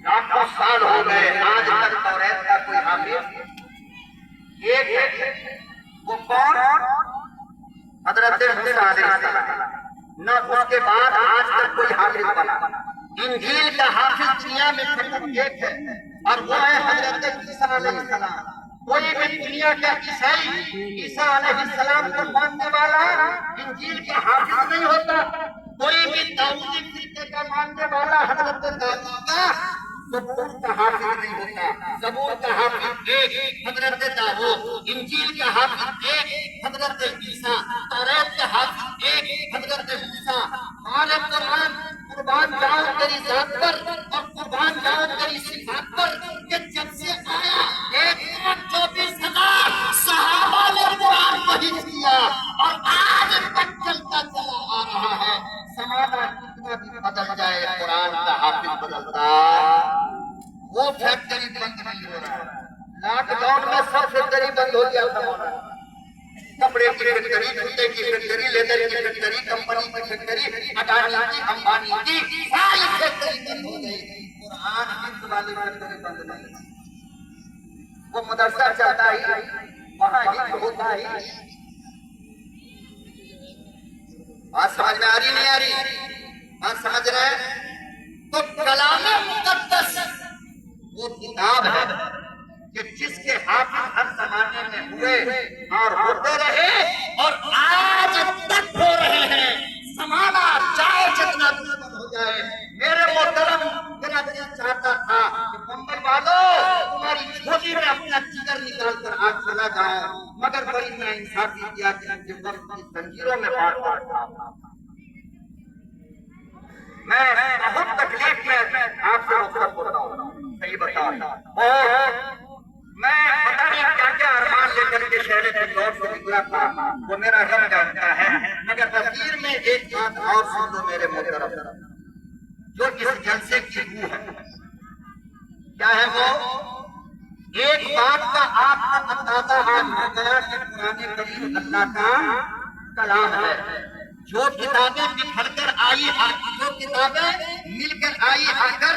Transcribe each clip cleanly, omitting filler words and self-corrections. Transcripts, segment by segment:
لاکھوں سال ہو گئے آج تک توریت کا کوئی حافظ ایک ہے، وہ کون؟ حضرت موسیٰ علیہ السلام، نہ اس کے بعد آج تک کوئی حافظ بنا۔ انجیل کا حافظ دنیا میں صرف ایک ہے اور وہ ہے حضرت عیسیٰ علیہ السلام۔ کوئی بھی دنیا کا عیسائی عیسیٰ علیہ السلام کو ماننے والا انجیل کا حافظ نہیں ہوتا۔ کوئی بھی داؤدی فرقے کا ماننے والا حضرت داؤد کا زبور کا حافظ نہیں ہوتا۔ زبور کا حافظ ایک حضرت داؤد، انجیل کا حافظ ایک حضرت عیسیٰ، توریت کا حافظ ایک حضرت موسیٰ۔ آل قرآن قربان جاؤ تیری ذات پر اور قربان جاؤ تیری صفات پر کہ جب سے آیا 1,24,000 صحابہ نے قرآن پڑھ کیا اور آج تک چلتا چلا آ رہا ہے۔ زمانہ کتنا بھی بدل جائے قرآن کا حافظ بدلتا وہ فیکٹری بند نہیں ہو رہا۔ لاک ڈاؤن میں سب فیکٹری بند ہو گیا تھا مولانا، کپڑے کی فیکٹری، جوتے کی فیکٹری، لیدر کی فیکٹری، کمپنی کی فیکٹری، اڈانی کی، امبانی کی، ساری فیکٹری بند ہو گئی۔ قرآن حفظ والی فیکٹری بند نہیں۔ وہ مدرسہ چلتا ہی، وہاں حفظ ہوتا ہی۔ بات سمجھ میں آ رہی نہیں آ رہی؟ بات سمجھ رہے ہیں؟ تو کلام مقدس وہ کتاب ہے کہ جس کے حافظ ہر زمانے میں ہوئے اور ہوتے رہے اور آج تک ہو رہے ہیں۔ زمانہ چاہے جتنا دشمن ہو جائے۔ میرے محترم میرا دل چاہتا تھا کہ بمبئی والوں تمہاری جھولی میں اپنا جگر نکال کر آج چلا جاؤں، مگر بڑی میں انصافی کیا کہ ان کے وقت کی زنجیروں میں بانٹ تھا۔ میں بہت تکلیف میں آپ سے رخصت ہوتا ہوں، صحیح بتا میں پتہ نہیں کیا کیا ارمان لے کر کے شہر بنگلور سے نکلا تھا، وہ میرا رب جانتا ہے، مگر تقدیر میں ایک بات اور سن لو میرے محترم، جو اس جلسے کی روح ہے۔ کیا ہے وہ؟ ایک بات کا آپ کو اندازہ آج ہو گیا کہ قرآن کریم اللہ کا کلام ہے۔ جو کتابیں بکھر کر آئی، جو کتابیں مل کر آئی آ کر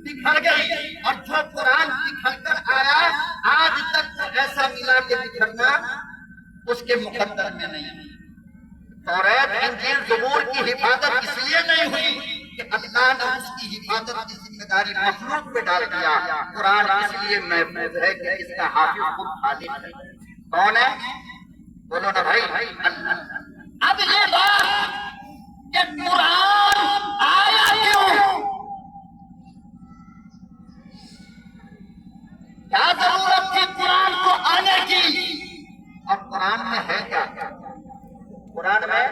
بکھر گئی، اور جو قرآن بکھر کر آیا آج تک تو ایسا ملا کہ بکھرنا اس کے مقدر میں نہیں۔ توریت انجیل زبور کی حفاظت اس لیے نہیں ہوئی کہ اللہ نے اس کی حفاظت کی ذمہ داری مخلوق پہ ڈال دیا۔ قرآن اس لیے محفوظ ہے کہ اس کا حافظ خود خالق ہے۔ کون ہے؟ بولو نا بھائی، اللہ۔ اب یہ بات کہ قرآن آیا کیوں، کیا ضرورت تھی قرآن کو آنے کی، اور قرآن میں ہے کیا؟ قرآن میں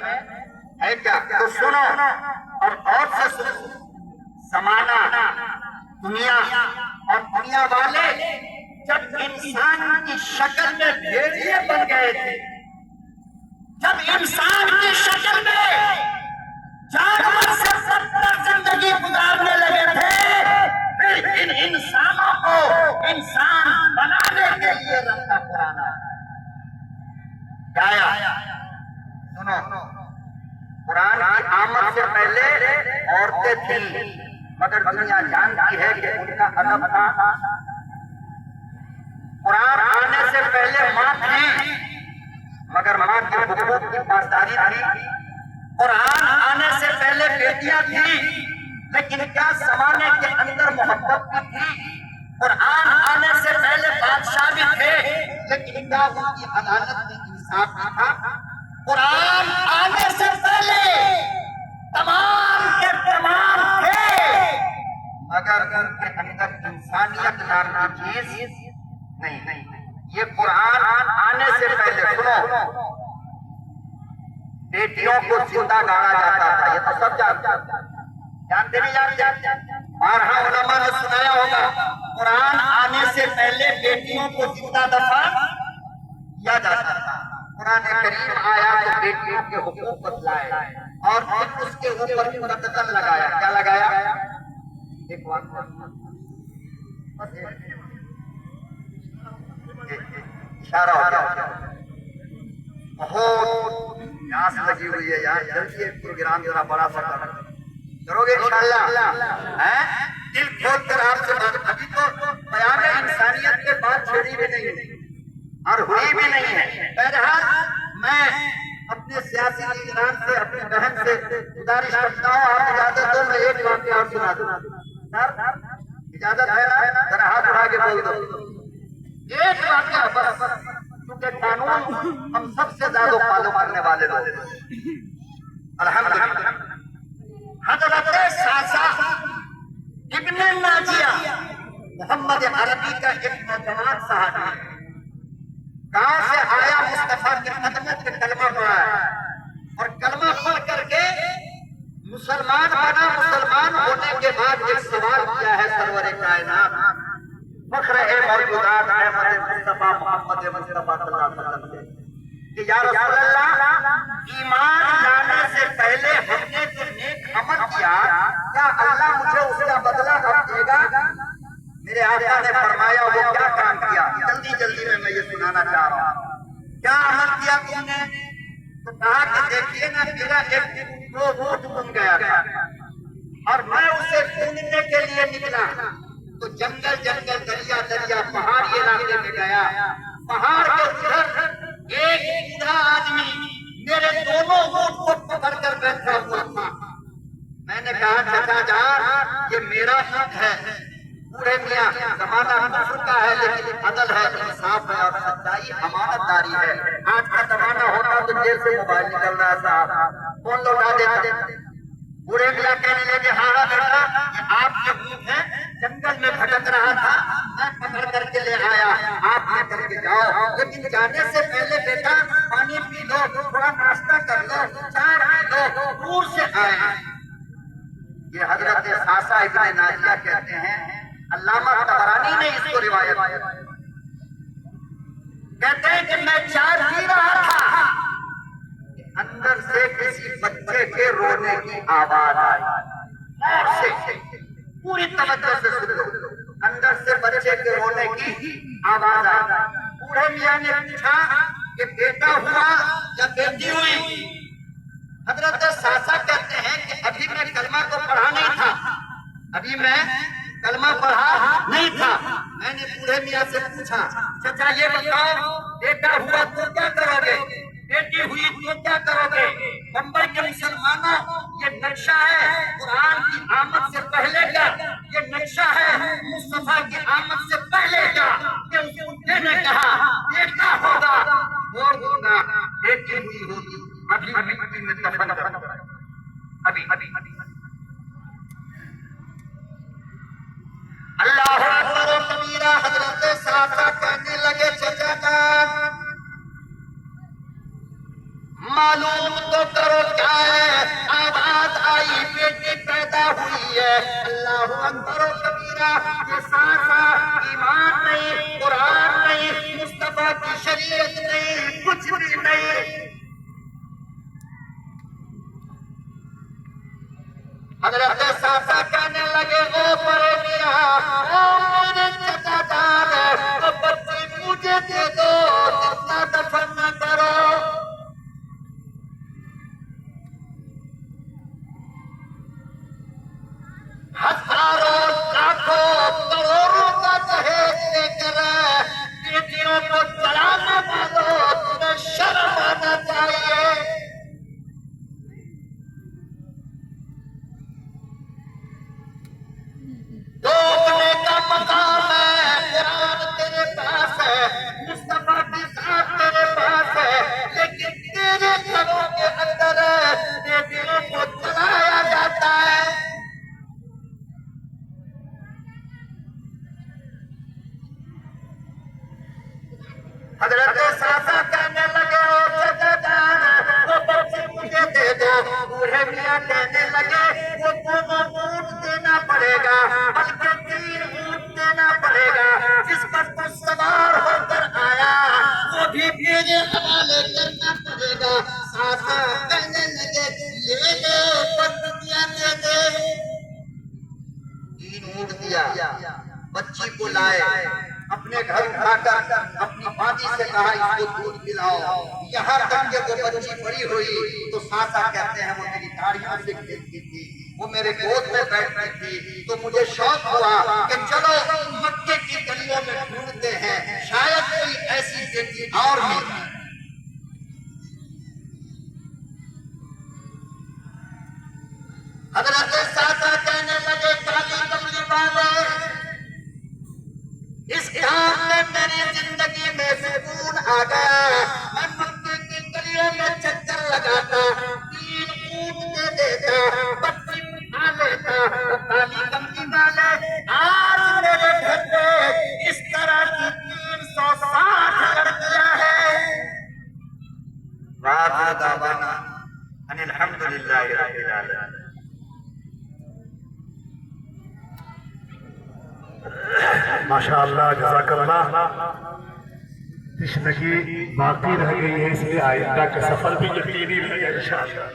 ہے کیا؟ تو سنو اور غور سے سنو۔ زمانہ، دنیا اور دنیا والے جب انسان کی شکل میں بھیڑیے بن گئے تھے، جب انسان کی شکل میں جانور سے بدتر زندگی گزارنے لگے تھے، پھر ان انسانوں کو انسان بنانے کے لیے رب کا قرآن آیا۔ سنو، قرآن کی آمد سے پہلے عورتیں تھیں، مگر دنیا جانتی ہے کہ ان کا ادب تھا۔ قرآن آنے سے پہلے ماں تھی، مگر ماں کے حقوق کی پاسداری تھی۔ قرآن آنے سے پہلے بیٹیاں تھیں، لیکن کیا زمانے کے اندر محبت بھی تھی۔ قرآن آنے سے پہلے بادشاہ بھی تھے، لیکن کیا ان کی عدالت میں انصاف بھی تھا۔ قرآن آنے سے پہلے تمام کے تمام تھے، مگر ان کے اندر انسانیت نام کی چیز نہیں۔ یہ قرآن آنے سے پہلے سنو، بیٹیوں کو زندہ گاڑا جاتا تھا، یہ تو سب جانتے نہیں جانتے؟ بارہا علماء نے سنایا ہوگا، قرآن آنے سے پہلے بیٹیوں کو زندہ دفن کیا جاتا تھا۔ قرآن کریم آیا تو بیٹیوں کے حقوق بتلائے اور پھر اس کے اوپر قتل لگایا۔ کیا لگایا؟ ایک اشارہ ہو گیا، بہت پیاس لگی ہوئی ہے یار، جلدی ایک پروگرام ذرا بڑا سا کرو گے انشاءاللہ؟ دل کھول کر آپ سے بات، ابھی تو بیان انسانیت کے بات چھڑی بھی نہیں ہے اور ہوئی بھی نہیں ہے۔ بہرحال میں اپنے سیاسی لیڈران سے، اپنی بہن سے گزارش کرتا ہوں، آپ اجازت دو میں ایک واقعہ اور سنا دوں۔ سر اجازت ہے نا؟ ذرا ہاتھ اٹھا کے بول دو ایک واقعہ بس، کیونکہ قانون ہم سب سے زیادہ فالو کرنے والے لوگ ہیں الحمدللہ۔ حضرت ساسا ابن ناجیہ محمد عربی کا ایک نوجوان صحابی ہے، گاؤں سے آیا، مصطفیٰ کی خدمت میں کلمہ پڑھا ہے اور کلمہ پڑھ کر کے مسلمان بنا۔ مسلمان ہونے کے بعد ایک سوال کیا ہے سرور کائنات فخر موجودات احمد مصطفیٰ محمد مصطفیٰ صلی اللہ علیہ وسلم سے کہ یا رسول اللہ، ایمان لانے سے پہلے ہم نے جو نیک عمل کیا، کیا اللہ مجھے اس کا بدلہ اب دے گا؟ میرے آقا نے فرمایا وہ کیا کام کیا؟ جلدی جلدی میں یہ سنانا چاہ رہا ہوں۔ کیا عمل کیا تم نے؟ تو کہا کہ دیکھیے نا، میرا ایک روٹ گم گیا تھا اور میں اسے ڈھونڈنے کے لیے نکلا تو جنگل جنگل، دریا دریا، پہاڑی علاقے میں گیا۔ پہاڑ کے ادھر ایک بوڑھا آدمی میرے دونوں اونٹ کو پکڑ کر بیٹھا ہوا تھا۔ میں نے کہا چچا جان یہ میرا اونٹ ہے۔ بوڑھے میاں زمانہ گزر چکا ہے لیکن عدل ہے، انصاف ہے اور سچائی امانت داری ہے۔ آج کا زمانہ ہوتا تو جیل سے موبائل نکل رہا صاحب، فون لوٹا دیتے۔ بوڑھے میاں کہنے لگے ہاں بیٹا یہ آپ کے اونٹ ہے، جنگل میں بھٹک رہا تھا، میں پکڑ کر کے لے آیا، آپ لے کر کے جاؤ، لیکن جانے سے پہلے بیٹا پانی پی لو، تھوڑا ناشتہ کر لو، چائے پی لو، دور سے آئے۔ یہ حضرت ساسا ابن ناجیہ کہتے ہیں، علامہ طبرانی نے اس کو روایت کہتے ہیں کہ میں چائے پی رہا تھا، اندر سے کسی بچے کے رونے کی آواز آئی، اور سے پوری توجہ سے سن لو، اندر سے بچے کے رونے کی آواز آئی۔ بوڑھے میاں نے پوچھا کہ بیٹا ہوا یا بیٹی ہوئی؟ حضرت ساسا کہتے ہیں کہ ابھی میں کلمہ کو پڑھا نہیں تھا، ابھی میں کلمہ پڑھا نہیں تھا۔ میں نے بوڑھے میاں سے پوچھا چچا یہ بتاؤ بیٹا ہوا تو کیا کرو گے، بیٹی ہوئی تو کیا کرو گے؟ بمبئی کے مسلمانوں یہ نقشہ ہے قرآن کی آمد سے پہلے کا، یہ نقشہ ہے مصطفیٰ کی آمد سے پہلے کا کہ اس بڈھے نے کہا بیٹا ہوگا اور ہوگا، بیٹی ہوئی ہوگی ابھی مٹی میں دفن ابھی اللہ اکبر و کبیرہ۔ حضرت ساسا کہنے لگے چچا جان معلوم تو کرو کیا ہے؟ آواز آئی بیٹی پیدا ہوئی ہے۔ اللہ اکبر و کبیرہ۔ یہ ساسا ایمان نہیں، قرآن نہیں، مصطفیٰ کی شریعت نہیں، کچھ بھی نہیں۔ حضرت ساسا کہنے لگے او بڑے میاں، او میرے چچا جان، بچی مجھے دے دو، اتنا دفن نہ کرو۔ ہزاروں لاکھوں کروڑوں کا دہیج لے کر بیٹیوں کو چڑھانے والوں، تمہیں شرم آنا چاہیے۔ ڈوبنے کا مقام ہے، قرآن تیرے پاس ہے، مصطفیٰ کی ذات تیرے پاس ہے، لیکن تیرے گھروں کے اندر بیٹیوں کو چلایا جاتا ہے۔ حضرت ساسا کہنے لگے او چچا جان وہ بچی مجھے دے دو۔ بوڑھے میاں کہنے لگے وہ دونوں اونٹ دینا پڑے گا، بلکہ 3 اونٹ دینا پڑے گا، جس پر تو سوار ہو کر آیا وہ بھی میرے حوالے کرنا پڑے گا۔ ساسا کہنے لگے لے لے، بچیاں دے دے۔ 3 اونٹ دیا، بچی کو لائے، اپنے گھر اٹھا کر اپنی ماں سے کہا اس کو دودھ پلاؤ، یہاں تک کہ وہ بچی بڑی ہوئی تو ساسا کہتے ہیں وہ میری داڑھیوں سے کھیلتی تھی، وہ میرے گود میں بیٹھتی تھی تو مجھے شوق ہوا کہ چلو مکے کی گلیوں میں ڈھونڈتے ہیں، شاید کوئی ایسی بیٹی اور ملے۔ حضرت سادہ کہنے لگے کالی کملی والے، اس کام میں میری زندگی میں سکون آ گیا، میں مکے کی گلیوں میں چکر لگاتا، 3 اونٹ دے دیتا، بچی اٹھا لیتا۔ کالی کملی والے آج میرے گھر پہ اس طرح کی 360 لڑکیاں ہیں۔ وآخر دعوانا ان الحمدللہ رب العالمین۔ ماشاءاللہ، جزاک اللہ۔ تشنگی باقی رہ گئی ہے، اس لیے آئندہ کا سفر بھی یقینی رہے گا انشاءاللہ۔